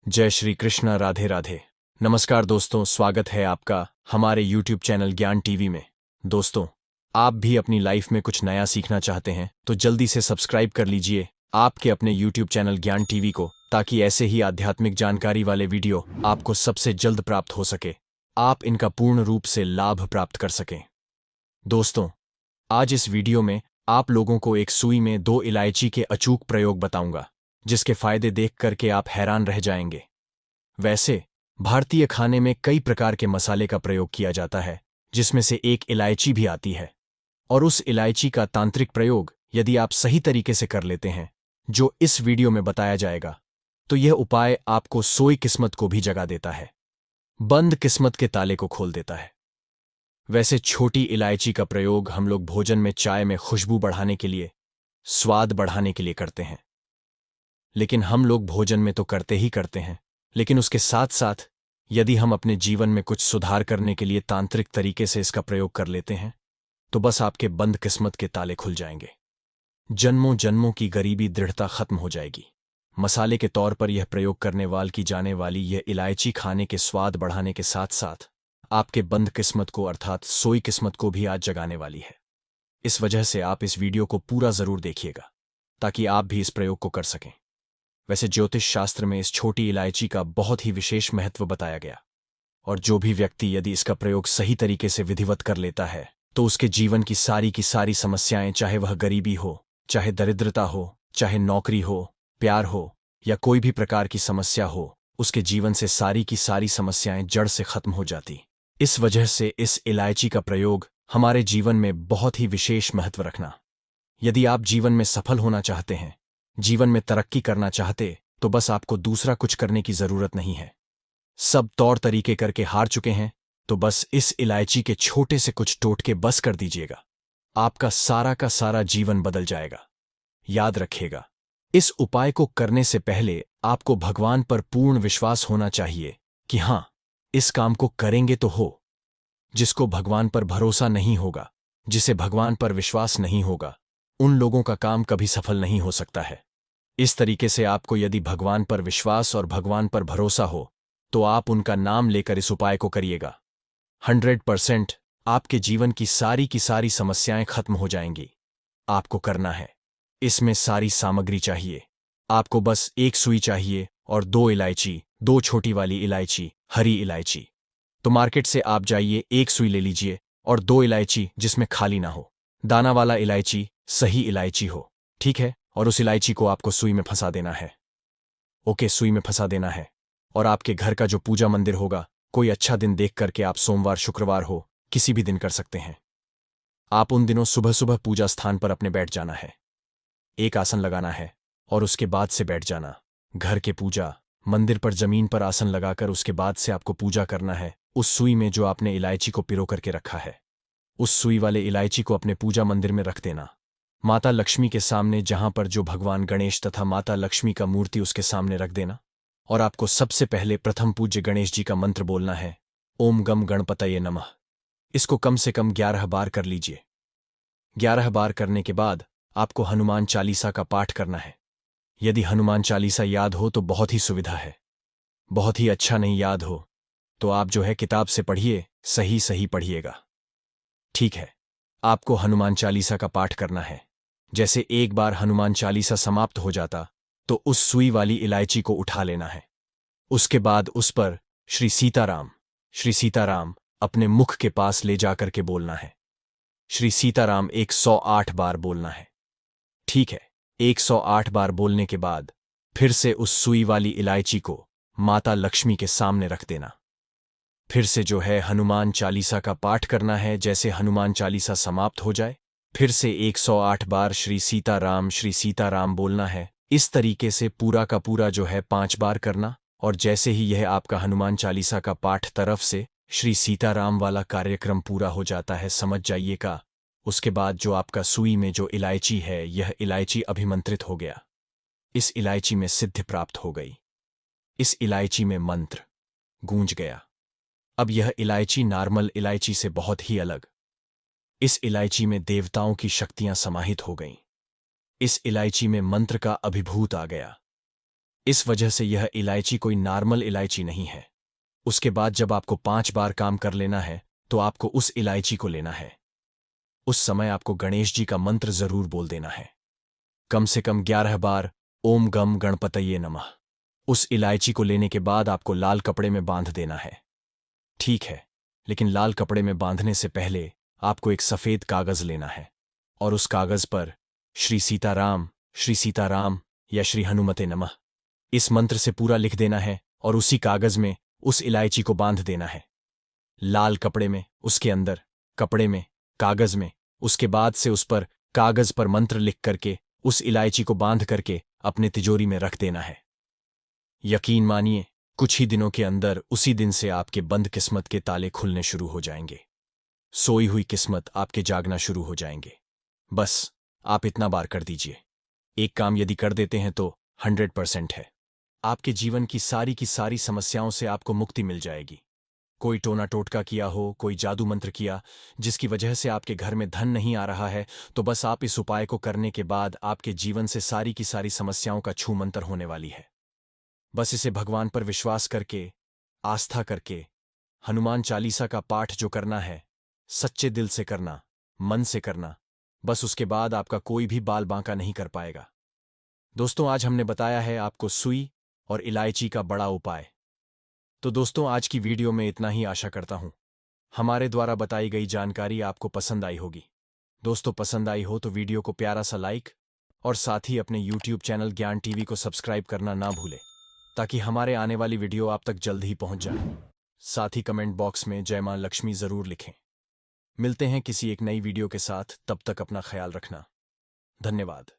जय श्री कृष्णा। राधे राधे। नमस्कार दोस्तों, स्वागत है आपका हमारे YouTube चैनल ज्ञान टीवी में। दोस्तों, आप भी अपनी लाइफ में कुछ नया सीखना चाहते हैं तो जल्दी से सब्सक्राइब कर लीजिए आपके अपने YouTube चैनल ज्ञान टीवी को, ताकि ऐसे ही आध्यात्मिक जानकारी वाले वीडियो आपको सबसे जल्द प्राप्त हो सके, आप इनका पूर्ण रूप से लाभ प्राप्त कर सकें। दोस्तों, आज इस वीडियो में आप लोगों को एक सुई में 2 इलायची के अचूक प्रयोग बताऊंगा, जिसके फायदे देख करके आप हैरान रह जाएंगे। वैसे भारतीय खाने में कई प्रकार के मसाले का प्रयोग किया जाता है, जिसमें से एक इलायची भी आती है। और उस इलायची का तांत्रिक प्रयोग यदि आप सही तरीके से कर लेते हैं, जो इस वीडियो में बताया जाएगा, तो यह उपाय आपको सोई किस्मत को भी जगा देता है, बंद किस्मत के ताले को खोल देता है। वैसे छोटी इलायची का प्रयोग हम लोग भोजन में, चाय में खुशबू बढ़ाने के लिए, स्वाद बढ़ाने के लिए करते हैं। लेकिन हम लोग भोजन में तो करते ही करते हैं, लेकिन उसके साथ साथ यदि हम अपने जीवन में कुछ सुधार करने के लिए तांत्रिक तरीके से इसका प्रयोग कर लेते हैं, तो बस आपके बंद किस्मत के ताले खुल जाएंगे। जन्मों जन्मों की गरीबी दृढ़ता खत्म हो जाएगी। मसाले के तौर पर यह प्रयोग करने वाल की जाने वाली यह इलायची खाने के स्वाद बढ़ाने के साथ साथ आपके बंद किस्मत को, अर्थात सोई किस्मत को भी आज जगाने वाली है। इस वजह से आप इस वीडियो को पूरा जरूर देखिएगा, ताकि आप भी इस प्रयोग को कर सकें। वैसे ज्योतिष शास्त्र में इस छोटी इलायची का बहुत ही विशेष महत्व बताया गया, और जो भी व्यक्ति यदि इसका प्रयोग सही तरीके से विधिवत कर लेता है, तो उसके जीवन की सारी समस्याएं, चाहे वह गरीबी हो, चाहे दरिद्रता हो, चाहे नौकरी हो, प्यार हो, या कोई भी प्रकार की समस्या हो, उसके जीवन से सारी की सारी समस्याएं जड़ से खत्म हो जाती। इस वजह से इस इलायची का प्रयोग हमारे जीवन में बहुत ही विशेष महत्व रखना। यदि आप जीवन में सफल होना चाहते हैं, जीवन में तरक्की करना चाहते, तो बस आपको दूसरा कुछ करने की जरूरत नहीं है। सब तौर तरीके करके हार चुके हैं, तो बस इस इलायची के छोटे से कुछ टोटके बस कर दीजिएगा, आपका सारा का सारा जीवन बदल जाएगा। याद रखिएगा, इस उपाय को करने से पहले आपको भगवान पर पूर्ण विश्वास होना चाहिए कि हां, इस काम को करेंगे तो हो। जिसको भगवान पर भरोसा नहीं होगा, जिसे भगवान पर विश्वास नहीं होगा, उन लोगों का काम कभी सफल नहीं हो सकता है। इस तरीके से आपको यदि भगवान पर विश्वास और भगवान पर भरोसा हो, तो आप उनका नाम लेकर इस उपाय को करिएगा। 100% आपके जीवन की सारी समस्याएं खत्म हो जाएंगी। आपको करना है, इसमें सारी सामग्री चाहिए। आपको बस एक सुई चाहिए और 2 इलायची, 2 छोटी वाली इलायची, हरी इलायची। तो मार्केट से आप जाइए, एक सुई ले लीजिए और 2 इलायची जिसमें खाली ना हो, दाना वाला इलायची, सही इलायची हो, ठीक है। और उस इलायची को आपको सुई में फंसा देना है। ओके, सुई में फंसा देना है। और आपके घर का जो पूजा मंदिर होगा, कोई अच्छा दिन देख करके आप सोमवार, शुक्रवार हो, किसी भी दिन कर सकते हैं। आप उन दिनों सुबह सुबह पूजा स्थान पर अपने बैठ जाना है, एक आसन लगाना है और उसके बाद से बैठ जाना। घर के पूजा मंदिर पर जमीन पर आसन लगाकर उसके बाद से आपको पूजा करना है उस सुई में जो आपने इलायची को पिरो करके रखा है। उस सुई वाले इलायची को अपने पूजा मंदिर में रख देना, माता लक्ष्मी के सामने, जहां पर जो भगवान गणेश तथा माता लक्ष्मी का मूर्ति उसके सामने रख देना। और आपको सबसे पहले प्रथम पूज्य गणेश जी का मंत्र बोलना है, ओम गम गणपतये नमः। इसको कम से कम 11 बार कर लीजिए। 11 बार करने के बाद आपको हनुमान चालीसा का पाठ करना है। यदि हनुमान चालीसा याद हो तो बहुत ही सुविधा है, बहुत ही अच्छा नहीं याद हो तो आप जो है किताब से पढ़िए, सही पढ़िएगा, ठीक है। आपको हनुमान चालीसा का पाठ करना है। जैसे एक बार हनुमान चालीसा समाप्त हो जाता, तो उस सुई वाली इलायची को उठा लेना है। उसके बाद उस पर श्री सीताराम अपने मुख के पास ले जाकर के बोलना है। श्री सीताराम 108 बार बोलना है, ठीक है। 108 बार बोलने के बाद फिर से उस सुई वाली इलायची को माता लक्ष्मी के सामने रख देना। फिर से जो है हनुमान चालीसा का पाठ करना है। जैसे हनुमान चालीसा समाप्त हो जाए, फिर से 108 बार श्री सीताराम बोलना है। इस तरीके से पूरा का पूरा जो है 5 बार करना। और जैसे ही यह आपका हनुमान चालीसा का पाठ तरफ से श्री सीताराम वाला कार्यक्रम पूरा हो जाता है, समझ जाइएगा, उसके बाद जो आपका सुई में जो इलायची है, यह इलायची अभिमंत्रित हो गया। इस इलायची में सिद्धि प्राप्त हो गई। इस इलायची में मंत्र गूंज गया। अब यह इलायची नॉर्मल इलायची से बहुत ही अलग। इस इलायची में देवताओं की शक्तियां समाहित हो गईं। इस इलायची में मंत्र का अभिभूत आ गया। इस वजह से यह इलायची कोई नॉर्मल इलायची नहीं है। उसके बाद जब आपको 5 बार काम कर लेना है तो आपको उस इलायची को लेना है। उस समय आपको गणेश जी का मंत्र जरूर बोल देना है, कम से कम 11 बार, ओम गम गणपतये नमः। उस इलायची को लेने के बाद आपको लाल कपड़े में बांध देना है। ठीक है, लेकिन लाल कपड़े में बांधने से पहले आपको एक सफेद कागज लेना है और उस कागज पर श्री सीताराम या श्री हनुमते नमः इस मंत्र से पूरा लिख देना है और उसी कागज में उस इलायची को बांध देना है। लाल कपड़े में, उसके अंदर कपड़े में, कागज में। उसके बाद से उस पर कागज पर मंत्र लिख करके उस इलायची को बांध करके अपने तिजोरी में रख देना है। यकीन मानिए, कुछ ही दिनों के अंदर उसी दिन से आपके बंद किस्मत के ताले खुलने शुरू हो जाएंगे। सोई हुई किस्मत आपके जागना शुरू हो जाएंगे। बस आप इतना बार कर दीजिए। एक काम यदि कर देते हैं तो 100% है, आपके जीवन की सारी समस्याओं से आपको मुक्ति मिल जाएगी। कोई टोना टोटका किया हो, कोई जादू मंत्र किया जिसकी वजह से आपके घर में धन नहीं आ रहा है, तो बस आप इस उपाय को करने के बाद आपके जीवन से सारी समस्याओं का छूमंतर होने वाली है। बस इसे भगवान पर विश्वास करके, आस्था करके, हनुमान चालीसा का पाठ जो करना है, सच्चे दिल से करना, मन से करना। बस उसके बाद आपका कोई भी बाल बांका नहीं कर पाएगा। दोस्तों, आज हमने बताया है आपको सुई और इलायची का बड़ा उपाय। तो दोस्तों, आज की वीडियो में इतना ही। आशा करता हूं हमारे द्वारा बताई गई जानकारी आपको पसंद आई होगी। दोस्तों, पसंद आई हो तो वीडियो को प्यारा सा लाइक और साथ ही अपने YouTube चैनल ज्ञान टीवी को सब्सक्राइब करना ना भूलें, ताकि हमारे आने वाली वीडियो आप तक जल्द ही पहुंच जाए। साथ ही कमेंट बॉक्स में जय मां लक्ष्मी जरूर लिखें। मिलते हैं किसी एक नई वीडियो के साथ, तब तक अपना ख्याल रखना। धन्यवाद।